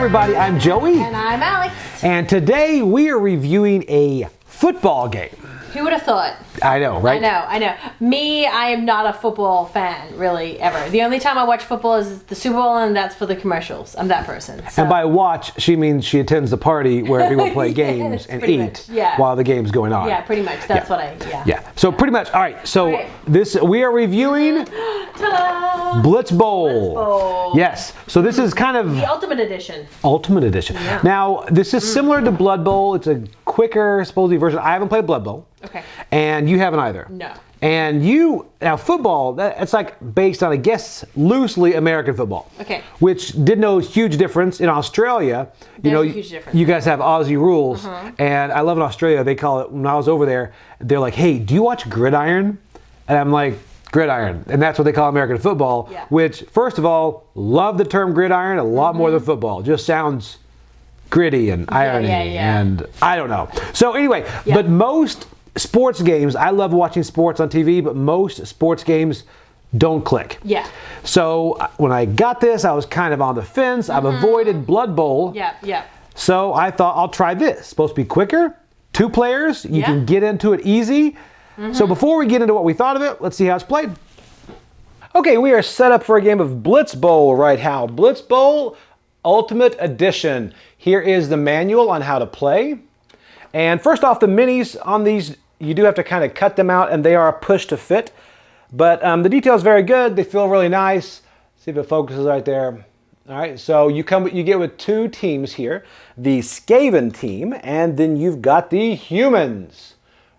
everybody, I'm Joey. And I'm Alex. And today we are reviewing a football game. Who would have thought? I know, right? I know. Me, I am not a football fan, really, ever. The only time I watch football is the Super Bowl, and that's for the commercials. I'm that person. So. And by watch, she means she attends the party where people play games and eat while the game's going on. Yeah, pretty much. That's what I, Yeah, so pretty much, all right, so we are reviewing Blitz Bowl. Blitz Bowl. Yes, so this is kind of... the Ultimate Edition. Ultimate Edition. Yeah. Now, this is similar to Blood Bowl. It's a quicker, supposedly, version. I haven't played Blood Bowl. Okay. And you haven't either. No. And now football, it's like based on, I guess, loosely American football. Okay. Which did no huge difference in Australia. There's a huge difference. You guys have Aussie rules. And I love in Australia, they call it, when I was over there, they're like, hey, do you watch Gridiron? And I'm like, Gridiron. And that's what they call American football. Yeah. Which, first of all, love the term gridiron a lot more than football. It just sounds gritty and irony and I don't know. So anyway, but most sports games, I love watching sports on TV, but most sports games don't click. Yeah. So when I got this, I was kind of on the fence. I've avoided Blood Bowl. Yeah. So I thought I'll try this. It's supposed to be quicker, 2 players. You can get into it easy. So before we get into what we thought of it, let's see how it's played. Okay, we are set up for a game of Blitz Bowl right now. Blitz Bowl Ultimate Edition. Here is the manual on how to play. And first off, the minis on these, you do have to kind of cut them out, and they are a push to fit. But the detail is very good. They feel really nice. See if it focuses right there. All right, so you get with 2 teams here. The Skaven team, and then you've got the humans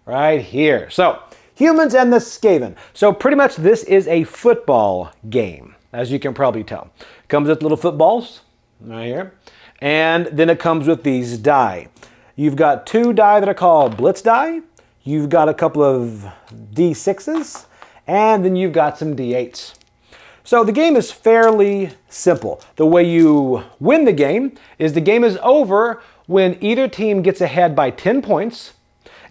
right here. So humans and the Skaven. So pretty much this is a football game, as you can probably tell. Comes with little footballs right here. And then it comes with these die. You've got 2 die that are called Blitz die. You've got a couple of D6s. And then you've got some D8s. So the game is fairly simple. The way you win the game is over when either team gets ahead by 10 points.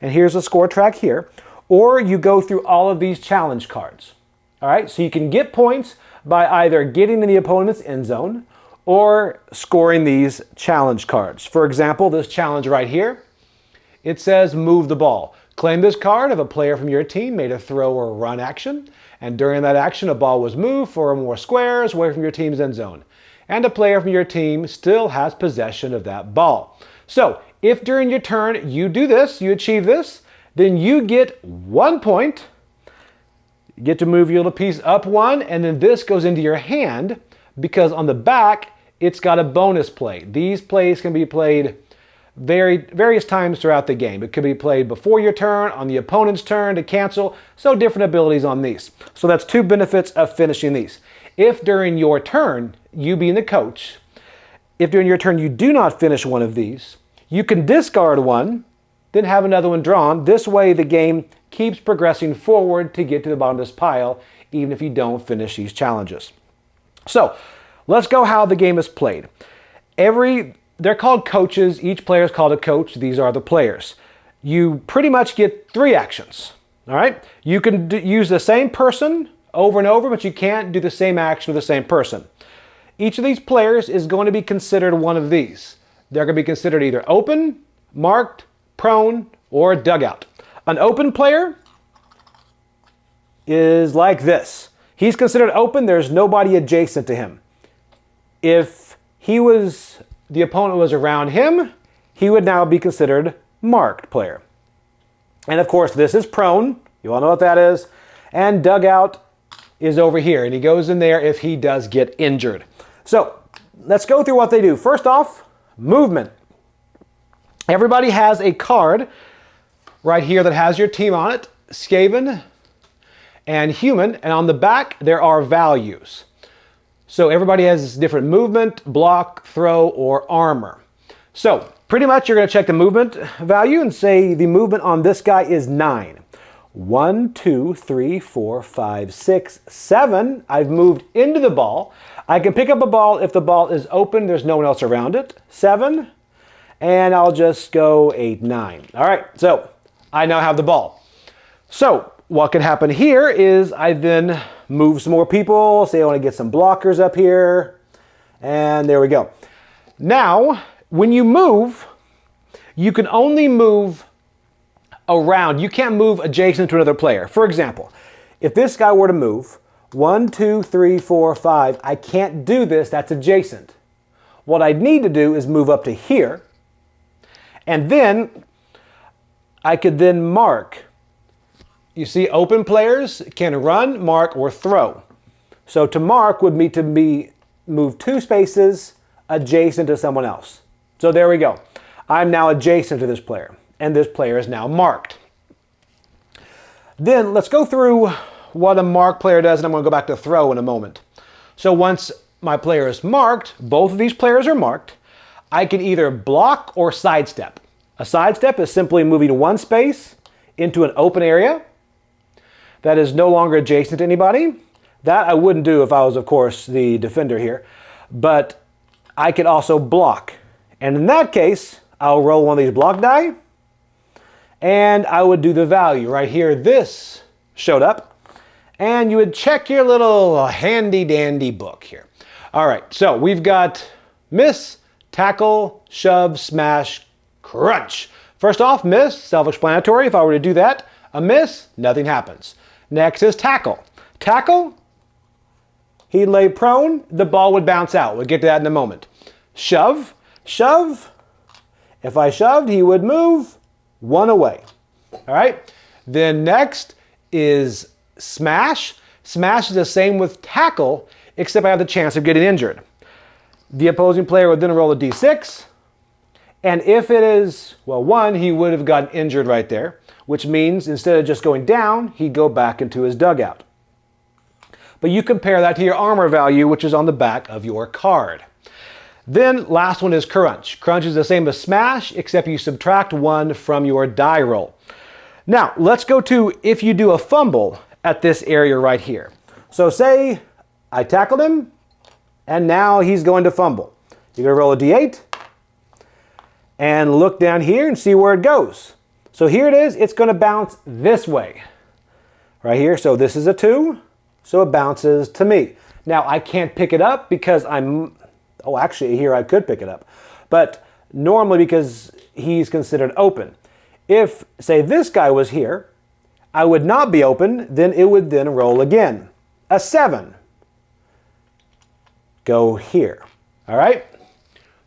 And here's a score track here. Or you go through all of these challenge cards. All right, so you can get points by either getting in the opponent's end zone or scoring these challenge cards. For example, this challenge right here, it says move the ball. Claim this card if a player from your team made a throw or run action, and during that action a ball was moved 4 or more squares away from your team's end zone, and a player from your team still has possession of that ball. So if during your turn you do this, you achieve this, then you get 1 point. You get to move your little piece up 1, and then this goes into your hand because on the back it's got a bonus play. These plays can be played various times throughout the game. It could be played before your turn, on the opponent's turn to cancel, so different abilities on these. So that's 2 benefits of finishing these. If during your turn, you being the coach, if during your turn you do not finish one of these, you can discard one, then have another one drawn. This way the game keeps progressing forward to get to the bottom of this pile, even if you don't finish these challenges. So let's go how the game is played. They're called coaches. Each player is called a coach. These are the players. You pretty much get 3 actions. All right? You can use the same person over and over, but you can't do the same action with the same person. Each of these players is going to be considered one of these. They're going to be considered either open, marked, prone, or dugout. An open player is like this. He's considered open. There's nobody adjacent to him. If the opponent was around him, he would now be considered marked player. And of course, this is prone. You all know what that is. And dugout is over here, and he goes in there if he does get injured. So let's go through what they do. First off, movement. Everybody has a card right here that has your team on it, Skaven and human, and on the back there are values. So everybody has different movement, block, throw, or armor. So pretty much you're going to check the movement value and say the movement on this guy is 9. 1, 2, 3, 4, 5, 6, 7. I've moved into the ball. I can pick up a ball if the ball is open, there's no one else around it. 7. And I'll just go 8, 9. All right, so I now have the ball. So what could happen here is I then move some more people. Say I want to get some blockers up here. And there we go. Now, when you move, you can only move around. You can't move adjacent to another player. For example, if this guy were to move 1, 2, 3, 4, 5, I can't do this. That's adjacent. What I need to do is move up to here, and then I could then mark. You see, open players can run, mark, or throw. So to mark would be to move 2 spaces adjacent to someone else. So there we go. I'm now adjacent to this player, and this player is now marked. Then let's go through what a marked player does, and I'm going to go back to throw in a moment. So once my player is marked, both of these players are marked, I can either block or sidestep. A sidestep is simply moving 1 space into an open area that is no longer adjacent to anybody. That I wouldn't do if I was, of course, the defender here. But I could also block. And in that case, I'll roll one of these block die, and I would do the value. Right here, this showed up. And you would check your little handy-dandy book here. All right, so we've got miss, tackle, shove, smash, crunch. First off, miss, self-explanatory. If I were to do that, a miss, nothing happens. Next is tackle. Tackle, he'd lay prone, the ball would bounce out. We'll get to that in a moment. Shove, shove. If I shoved, he would move 1 away. All right, then next is smash. Smash is the same with tackle, except I have the chance of getting injured. The opposing player would then roll a d6, and if it is, well, 1, he would have gotten injured right there, which means instead of just going down, he'd go back into his dugout. But you compare that to your armor value, which is on the back of your card. Then last one is crunch. Crunch is the same as smash, except you subtract 1 from your die roll. Now, let's go to if you do a fumble at this area right here. So say I tackled him, and now he's going to fumble. You're going to roll a d8, and look down here and see where it goes. So here it is. It's going to bounce this way. Right here. So this is a 2. So it bounces to me. Now I can't pick it up because I'm... Oh, actually here I could pick it up. But normally because he's considered open. If, say, this guy was here, I would not be open. Then it would then roll again. A 7. Go here. All right?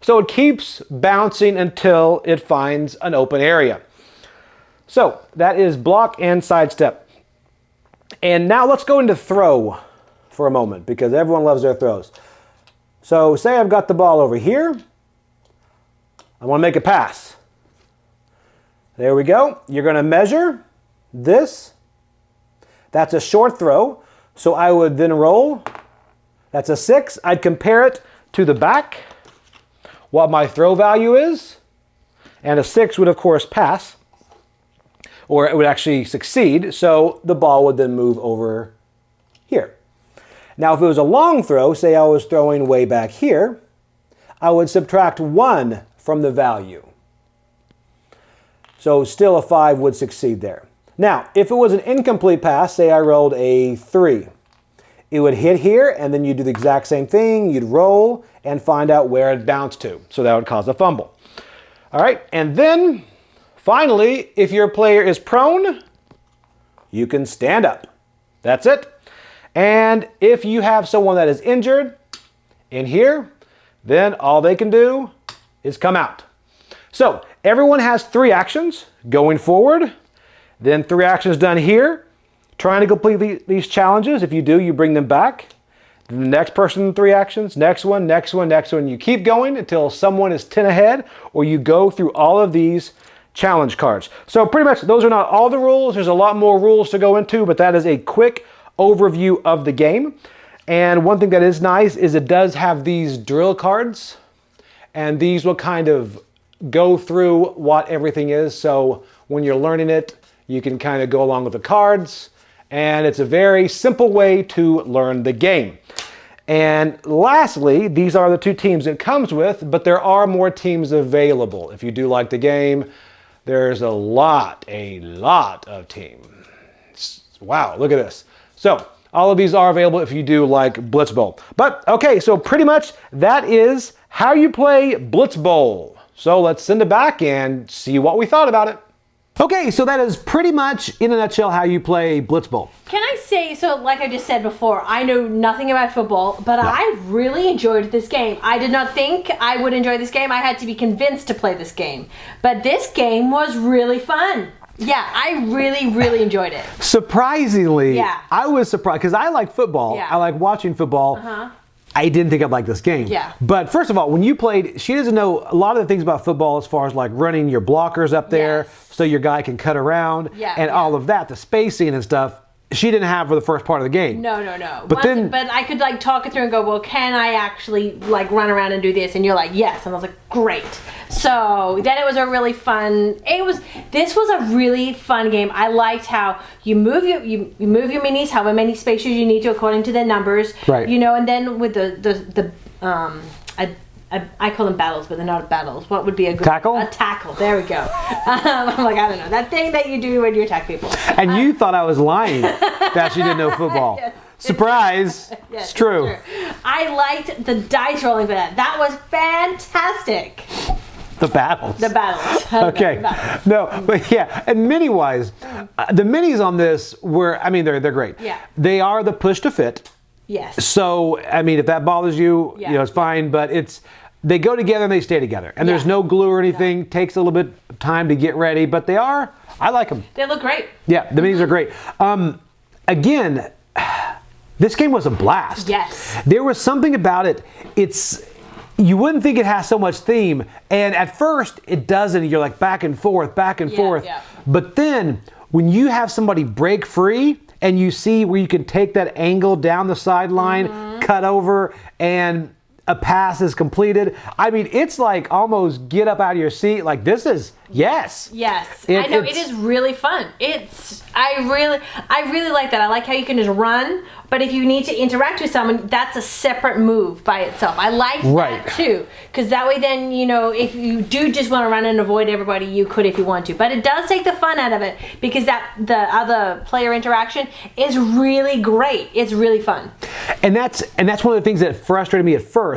So it keeps bouncing until it finds an open area. So that is block and sidestep. And now let's go into throw for a moment because everyone loves their throws. So say I've got the ball over here. I want to make a pass. There we go. You're going to measure this. That's a short throw. So I would then roll. That's a 6. I'd compare it to the back, what my throw value is. And a 6 would, of course, pass. Or it would actually succeed. So the ball would then move over here. Now, if it was a long throw, say I was throwing way back here, I would subtract 1 from the value. So still a 5 would succeed there. Now, if it was an incomplete pass, say I rolled a 3, it would hit here, and then you'd do the exact same thing. You'd roll and find out where it bounced to. So that would cause a fumble. All right, and then finally, if your player is prone, you can stand up. That's it. And if you have someone that is injured in here, then all they can do is come out. So everyone has 3 actions going forward, then 3 actions done here, trying to complete these challenges. If you do, you bring them back. The next person, 3 actions, next one, next one, next one. You keep going until someone is 10 ahead, or you go through all of these challenge cards. So pretty much those are not all the rules. There's a lot more rules to go into, but that is a quick overview of the game. And one thing that is nice is it does have these drill cards, and these will kind of go through what everything is. So when you're learning it, you can kind of go along with the cards, and it's a very simple way to learn the game. And lastly, these are the 2 teams it comes with, but there are more teams available. If you do like the game, there's a lot of teams. Wow, look at this. So all of these are available if you do like Blitz Bowl. But okay, so pretty much that is how you play Blitz Bowl. So let's send it back and see what we thought about it. Okay, so that is pretty much, in a nutshell, how you play Blitz Bowl. Can I say, so like I just said before, I know nothing about football, but I really enjoyed this game. I did not think I would enjoy this game. I had to be convinced to play this game. But this game was really fun. Yeah, I really, really enjoyed it. Surprisingly, I was surprised, because I like football. I like watching football. I didn't think I'd like this game. But first of all, when you played, she doesn't know a lot of the things about football as far as like running your blockers up there so your guy can cut around and all of that, the spacing and stuff. She didn't have for the first part of the game. No. But I could like talk it through and go, well, can I actually like run around and do this? And you're like, yes. And I was like, great. So then it was a really fun. This was a really fun game. I liked how you move your minis, however many spaces you need to according to their numbers. Right. You know, and then with I call them battles, but they're not battles. What would be a good tackle? A tackle. There we go. I'm like, I don't know, that thing that you do when you attack people. And you thought I was lying that she didn't know football. Surprise! Yes, it's true. I liked the dice rolling for that. That was fantastic. The battles. The battles. Okay. The battles. No, but yeah, and mini-wise, the minis on this were, I mean, they're great. Yeah. They are the push to fit. Yes. So, I mean, if that bothers you, you know, it's fine, but they go together and they stay together. And there's no glue or anything. Takes a little bit of time to get ready, but I like them. They look great. Yeah, the minis are great. Again, this game was a blast. Yes. There was something about it. You wouldn't think it has so much theme, and at first it doesn't. You're like back and forth. Yeah. But then when you have somebody break free and you see where you can take that angle down the sideline, cut over, and a pass is completed. I mean, it's like almost get up out of your seat. Like, this is, yes. I know, it is really fun. I really like that. I like how you can just run, but if you need to interact with someone, that's a separate move by itself. I like that too, because that way then, you know, if you do just want to run and avoid everybody, you could if you want to. But it does take the fun out of it, because the other player interaction is really great. It's really fun. And that's one of the things that frustrated me at first,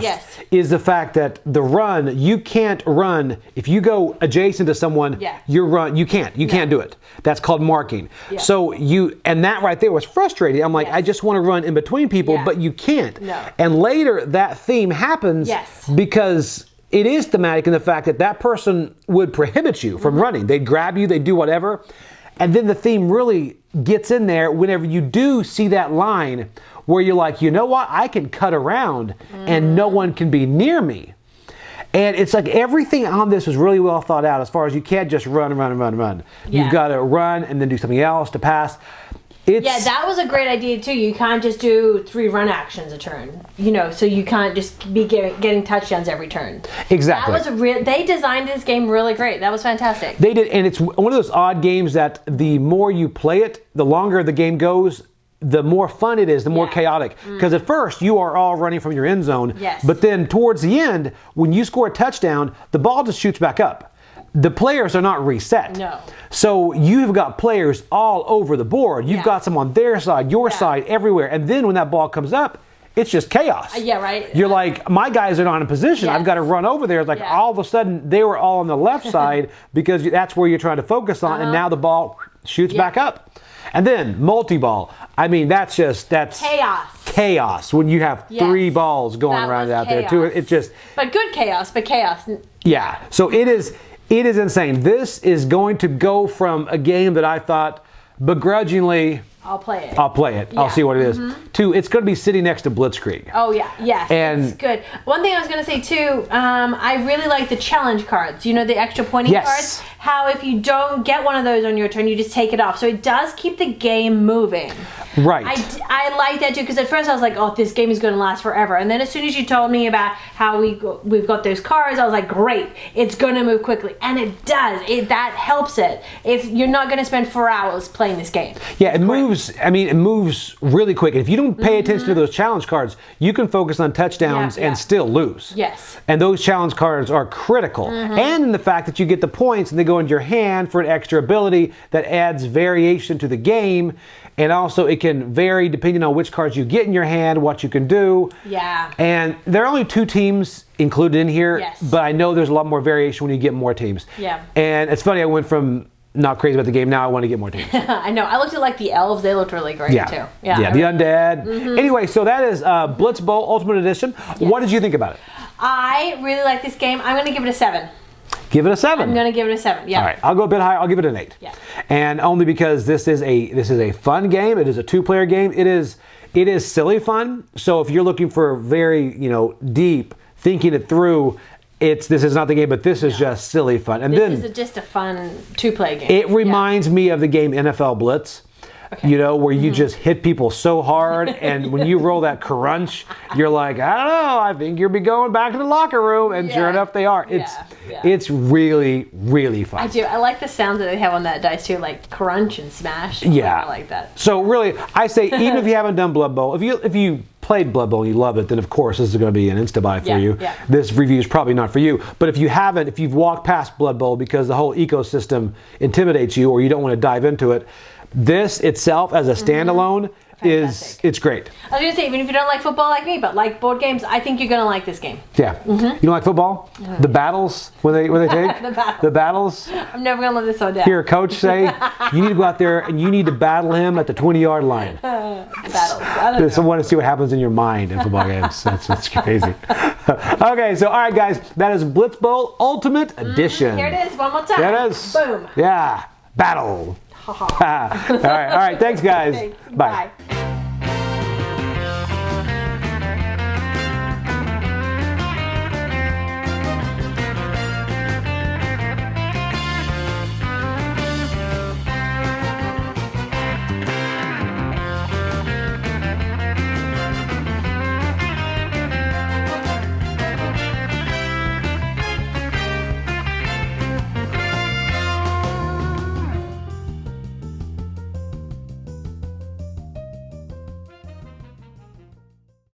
is the fact that the run, you can't run if you go adjacent to someone. You can't do it. That's called marking. So and that right there was frustrating. I'm like, I just want to run in between people, but you can't. No. And later that theme happens because it is thematic in the fact that person would prohibit you from running. They'd grab you, they'd do whatever. And then the theme really gets in there whenever you do see that line where you're like, you know what, I can cut around and no one can be near me. And it's like everything on this was really well thought out as far as you can't just run. You've got to run and then do something else to pass. That was a great idea too. You can't just do 3 run actions a turn, you know, so you can't just be getting touchdowns every turn. Exactly. That was they designed this game really great. That was fantastic. They did, and it's one of those odd games that the more you play it, the longer the game goes, the more fun it is, the more chaotic. Because at first, you are all running from your end zone. But then towards the end, when you score a touchdown, the ball just shoots back up. The players are not reset. No. So you've got players all over the board. You've got some on their side, your side, everywhere. And then when that ball comes up, it's just chaos. You're like, my guys are not in position. I've got to run over there. It's like all of a sudden, they were all on the left side because that's where you're trying to focus on. And now the ball shoots back up. And then multi-ball. I mean, that's chaos when you have 3 balls going around out there too. It just. But good chaos, but chaos. Yeah. So it is insane. This is going to go from a game that I thought begrudgingly, I'll play it. Yeah. I'll see what it is. To it's going to be sitting next to Blitzkrieg. Oh yeah, yes, and it's good. One thing I was going to say too, I really like the challenge cards. You know, the extra pointing cards. How if you don't get one of those on your turn, you just take it off. So it does keep the game moving. Right. I like that too, because at first I was like, oh, this game is going to last forever. And then as soon as you told me about how we've got those cards, I was like, great, it's going to move quickly. And it does. That helps it. If you're not going to spend 4 hours playing this game. Yeah, it moves moves. I mean, it moves really quick. And if you don't pay attention to those challenge cards, you can focus on touchdowns and still lose. Yes. And those challenge cards are critical. And the fact that you get the points and they go into your hand for an extra ability that adds variation to the game. And also, it can vary depending on which cards you get in your hand, what you can do. Yeah. And there are only 2 teams included in here, Yes. but I know there's a lot more variation when you get more teams. Yeah. And it's funny, I went from not crazy about the game, now I want to get more teams. I know. I looked at like the elves. They looked really great too. Yeah, the undead. Anyway, so that is Blitz Bowl Ultimate Edition. What did you think about it? I really like this game. I'm going to give it a 7. Give it a 7. I'm going to give it a 7. Yeah. All right, I'll go a bit higher. I'll give it an 8. Yeah. And only because this is a fun game. It is a 2-player game. It is silly fun. So if you're looking for very, deep thinking it through, this is not the game, but this is just silly fun. And This is just a fun 2-play game. it reminds me of the game NFL Blitz. Okay. Where you just hit people so hard, and when you roll that crunch, you're like, I don't know, I think you'll be going back to the locker room, and sure enough, they are. It's really, really fun. I do. I like the sounds that they have on that dice too, like crunch and smash. Yeah, I like that. So really, I say even if you haven't done Blood Bowl, if you played Blood Bowl and you love it, then of course this is going to be an insta-buy for you. Yeah. This review is probably not for you. But if you haven't, if you've walked past Blood Bowl because the whole ecosystem intimidates you or you don't want to dive into it, this itself as a standalone it's great. I was going to say, even if you don't like football like me, but like board games, I think you're going to like this game. Yeah. You don't like football? The battles when they take the battles. I'm never going to let this one down. Hear a coach say, you need to go out there and you need to battle him at the 20-yard line. Battles. I don't know. So I want to see what happens in your mind in football games. That's crazy. Okay, so all right, guys, that is Blitz Bowl Ultimate Edition. Here it is, one more time. There it is. Boom. Yeah, battle. All right, thanks, guys. Thanks. Bye. Bye.